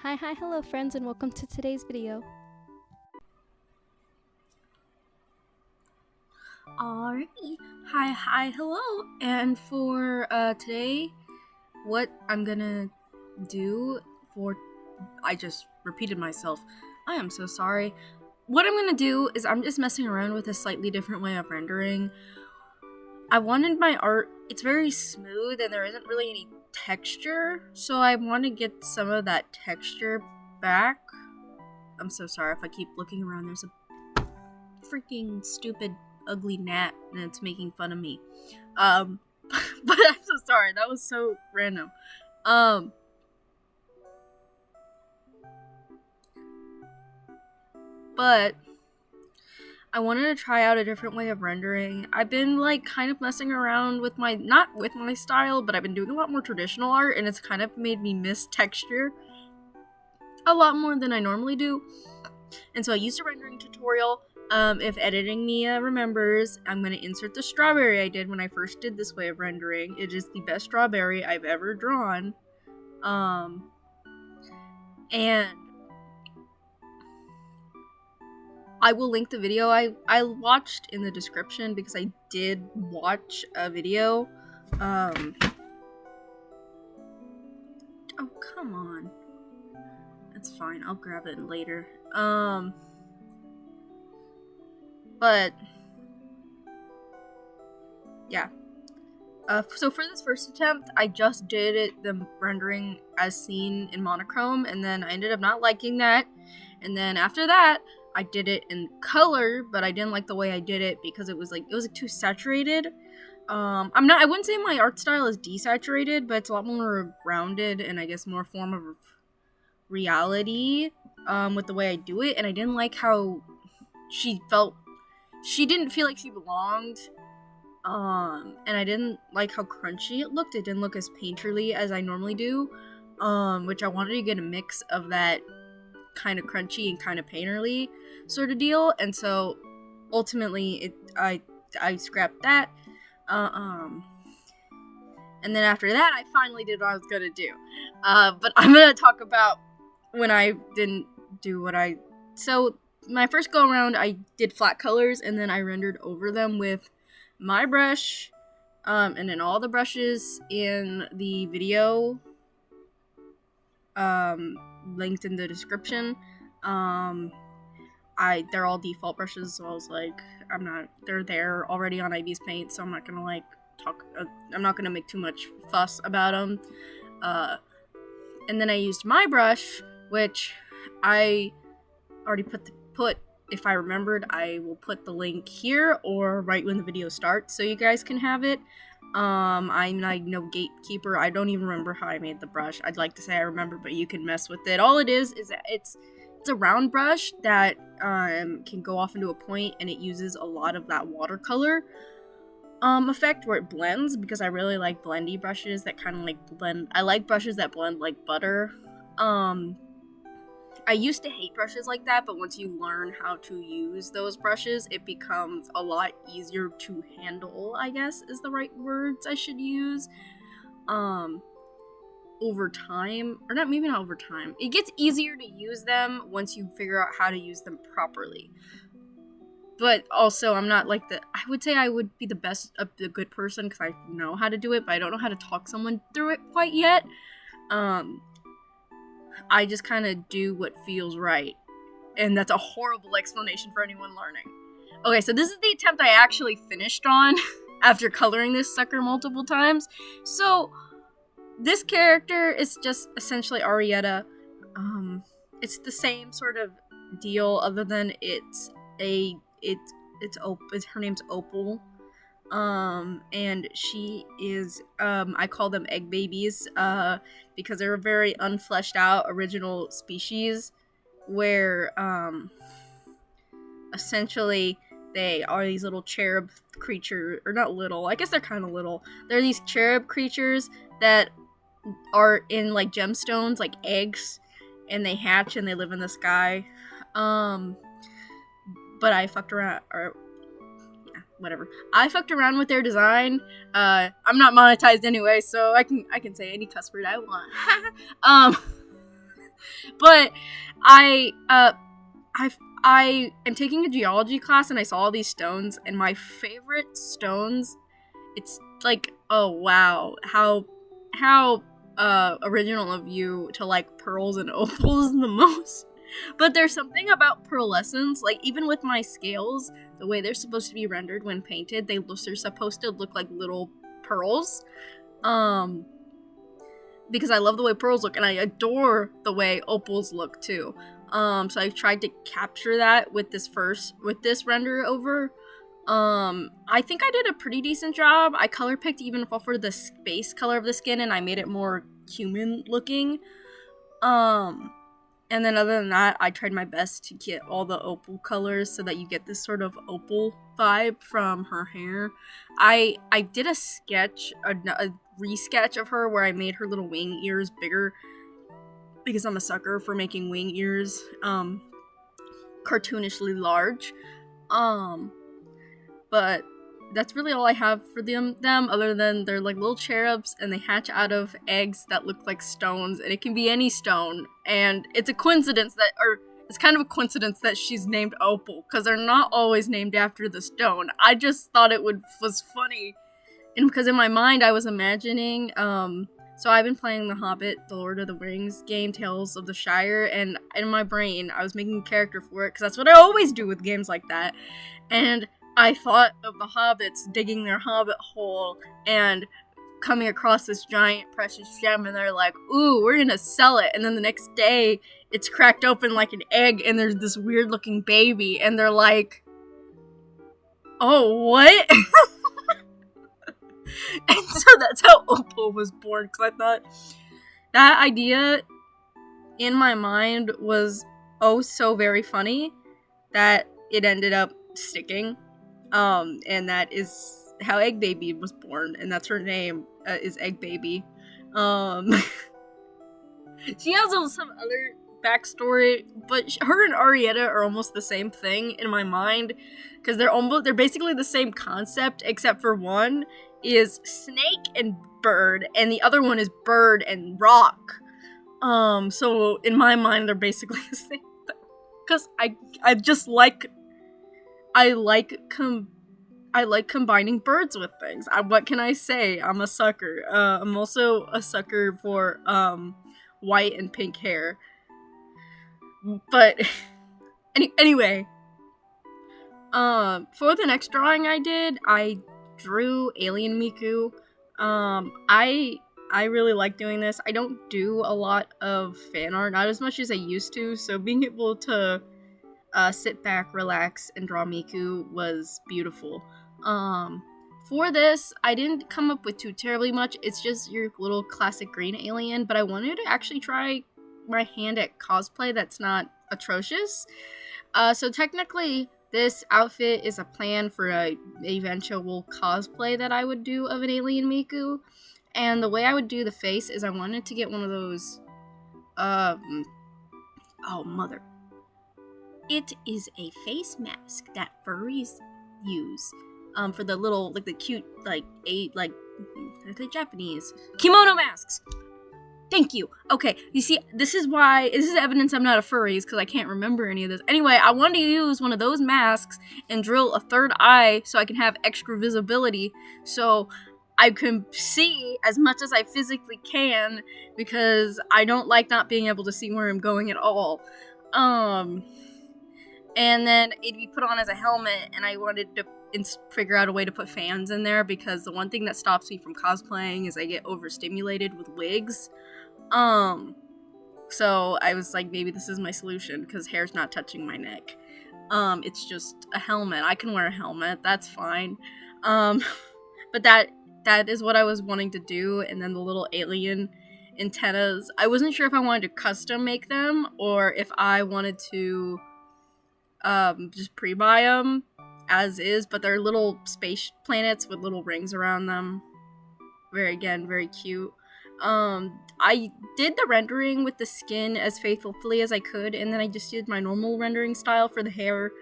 Hello friends, and welcome to today's video. Alright, hello, and for today, what I'm gonna do I just repeated myself, I am so sorry. What I'm gonna do is I'm just messing around with a slightly different way of rendering. I wanted my art, it's very smooth and there isn't really any texture, so I want to get some of that texture back. I'm so sorry if I keep looking around, there's a freaking stupid ugly gnat and it's making fun of me. But I'm so sorry, that was so random. But I wanted to try out a different way of rendering. I've been like kind of messing around with not with my style, but I've been doing a lot more traditional art and it's kind of made me miss texture a lot more than I normally do. And so I used a rendering tutorial. If editing Mia remembers, I'm going to insert the strawberry I did when I first did this way of rendering. It is the best strawberry I've ever drawn. And I will link the video I watched in the description because I did watch a video. Oh, come on. That's fine. I'll grab it later. But yeah. So for this first attempt, I just did the rendering as seen in monochrome, and then I ended up not liking that. And then after that, I did it in color, but I didn't like the way I did it because it was too saturated. I wouldn't say my art style is desaturated, but it's a lot more grounded and I guess more form of reality with the way I do it. And I didn't like how she didn't feel like she belonged. And I didn't like how crunchy it looked. It didn't look as painterly as I normally do, which I wanted to get a mix of that kind of crunchy and kind of painterly sort of deal. And so ultimately I scrapped that. And then after that, I finally did what I was gonna do. But I'm gonna talk about when I didn't do so my first go around, I did flat colors and then I rendered over them with my brush, and then all the brushes in the video, linked in the description. They're all default brushes, so I was like, they're there already on Ivy's Paint, so I'm not gonna I'm not gonna make too much fuss about them. And then I used my brush, which I already put, if I remembered, I will put the link here or right when the video starts so you guys can have it. I'm like no gatekeeper. I don't even remember how I made the brush. I'd like to say I remember, but you can mess with it. All it is that it's a round brush that can go off into a point, and it uses a lot of that watercolor effect where it blends, because I really like blendy brushes that kind of like blend. I like brushes that blend like butter. I used to hate brushes like that, but once you learn how to use those brushes, it becomes a lot easier to handle, I guess is the right words I should use. Over time, or not, maybe not over time. It gets easier to use them once you figure out how to use them properly. But also, I'm not like I would say I would be the good person because I know how to do it, but I don't know how to talk someone through it quite yet. I just kind of do what feels right. And that's a horrible explanation for anyone learning. Okay, so this is the attempt I actually finished on after coloring this sucker multiple times. So, this character is just essentially Arietta. It's the same sort of deal, other than her name's Opal. And she is, I call them egg babies, because they're a very unfleshed out original species, where, essentially, they are these little cherub creatures, or not little, I guess they're kind of little. They're these cherub creatures that are in, like, gemstones, like eggs, and they hatch and they live in the sky. But I fucked around, whatever. I fucked around with their design. I'm not monetized anyway, so I can say any cuss word I want. But I am taking a geology class and I saw all these stones, and my favorite stones, it's like, oh wow, how original of you to like pearls and opals the most. But there's something about pearlescence, like even with my scales, the way they're supposed to be rendered when painted, they're supposed to look like little pearls. Because I love the way pearls look, and I adore the way opals look too. So I tried to capture that with this render over. I think I did a pretty decent job. I color picked even for the base color of the skin, and I made it more human looking. And then other than that, I tried my best to get all the opal colors so that you get this sort of opal vibe from her hair. I did a sketch, a resketch of her where I made her little wing ears bigger because I'm a sucker for making wing ears cartoonishly large. But that's really all I have for them other than they're like little cherubs and they hatch out of eggs that look like stones, and it can be any stone, and it's kind of a coincidence that she's named Opal because they're not always named after the stone. I just thought it was funny, and because in my mind I was imagining so I've been playing The Hobbit, The Lord of the Rings game, Tales of the Shire, and in my brain I was making a character for it because that's what I always do with games like that. And I thought of the hobbits digging their hobbit hole and coming across this giant precious gem, and they're like, ooh, we're gonna sell it. And then the next day, it's cracked open like an egg, and there's this weird looking baby, and they're like, oh, what? And so that's how Opal was born, because I thought that idea in my mind was oh so very funny that it ended up sticking. And that is how Egg Baby was born, and that's her name, is Egg Baby. She has some other backstory, but her and Arietta are almost the same thing in my mind, because they're basically the same concept, except for one is snake and bird, and the other one is bird and rock. So in my mind, they're basically the same thing, because I just like combining birds with things. What can I say? I'm a sucker. I'm also a sucker for white and pink hair. But anyway, for the next drawing I drew Alien Miku. I really like doing this. I don't do a lot of fan art, not as much as I used to. So being able to sit back, relax, and draw Miku was beautiful. For this, I didn't come up with too terribly much. It's just your little classic green alien, but I wanted to actually try my hand at cosplay that's not atrocious. So technically, this outfit is a plan for a eventual cosplay that I would do of an alien Miku. And the way I would do the face is I wanted to get one of those, oh mother. It is a face mask that furries use. For the little, like the cute, like the Japanese kimono masks. Thank you. Okay, you see, this is evidence I'm not a furry, because I can't remember any of this. Anyway, I wanted to use one of those masks and drill a third eye so I can have extra visibility, so I can see as much as I physically can, because I don't like not being able to see where I'm going at all. And then it'd be put on as a helmet, and I wanted to figure out a way to put fans in there, because the one thing that stops me from cosplaying is I get overstimulated with wigs. So I was like, maybe this is my solution, because hair's not touching my neck. It's just a helmet. I can wear a helmet, that's fine. But that is what I was wanting to do. And then the little alien antennas, I wasn't sure if I wanted to custom make them, or if I wanted to just pre-buy them as is, but they're little space planets with little rings around them. Very cute. I did the rendering with the skin as faithfully as I could, and then I just did my normal rendering style for the hair.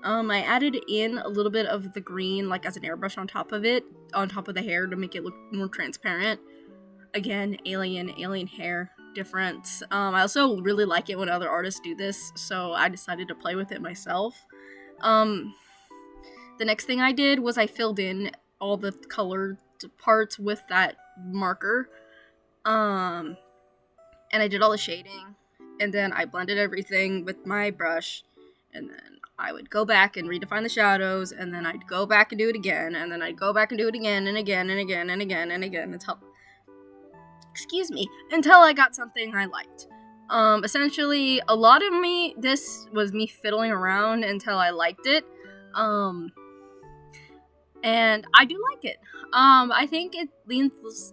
I added in a little bit of the green, like as an airbrush on top of the hair to make it look more transparent. Again, alien hair. different. I also really like it when other artists do this, so I decided to play with it myself. The next thing I did was I filled in all the colored parts with that marker. And I did all the shading, and then I blended everything with my brush, and then I would go back and redefine the shadows, and then I'd go back and do it again, and then I'd go back and do it again, and again, and again, and again, and again, until I got something I liked. Essentially, a lot of this was me fiddling around until I liked it. And I do like it. I think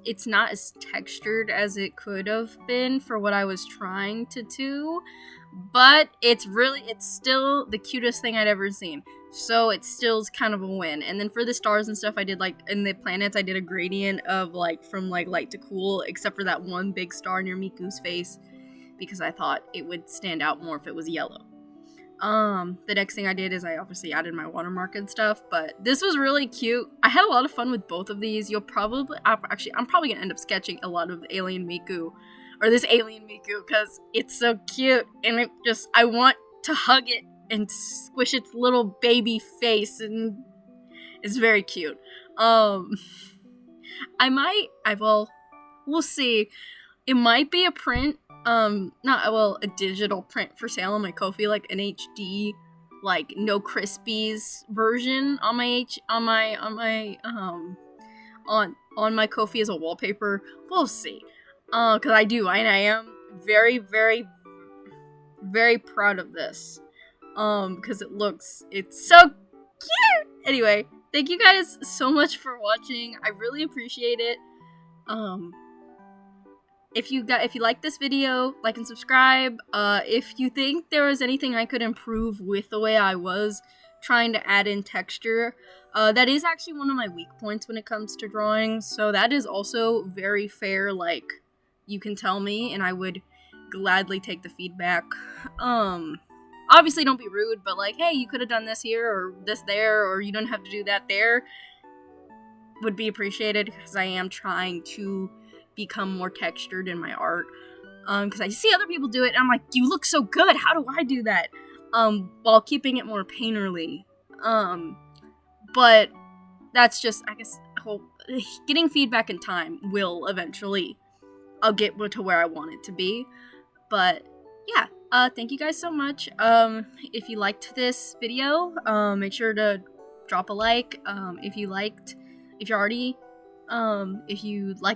it's not as textured as it could have been for what I was trying to do, but it's still the cutest thing I'd ever seen. So it still's kind of a win. And then for the stars and stuff, I did in the planets, I did a gradient of from light to cool, except for that one big star near Miku's face, because I thought it would stand out more if it was yellow. The next thing I did is I obviously added my watermark and stuff, but this was really cute. I had a lot of fun with both of these. I'm probably gonna end up sketching a lot of Alien Miku, or this Alien Miku, because it's so cute, and I want to hug it and squish its little baby face, and it's very cute. We'll see. It might be a print. A digital print for sale on my Ko-fi, like an HD, no crispies version on my Ko-fi as a wallpaper. We'll see. Cause I am very, very, very proud of this. Cause it's so cute! Anyway, thank you guys so much for watching. I really appreciate it. If you like this video, like and subscribe. If you think there was anything I could improve with the way I was trying to add in texture, that is actually one of my weak points when it comes to drawing, so that is also very fair. You can tell me, and I would gladly take the feedback. Obviously don't be rude, but hey, you could have done this here, or this there, or you don't have to do that there, would be appreciated, because I am trying to become more textured in my art, because I see other people do it and I'm like, you look so good, how do I do that, while keeping it more painterly. But that's just, I guess, getting feedback in time will eventually, I'll get to where I want it to be. But yeah, thank you guys so much. If you liked this video, make sure to drop a like. If you liked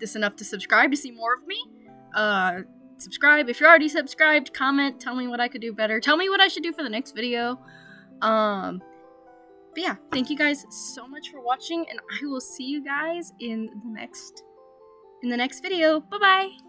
this enough to subscribe to see more of me, subscribe. If you're already subscribed, comment, tell me what I could do better. Tell me what I should do for the next video. But yeah, thank you guys so much for watching, and I will see you guys in the next video. Bye-bye!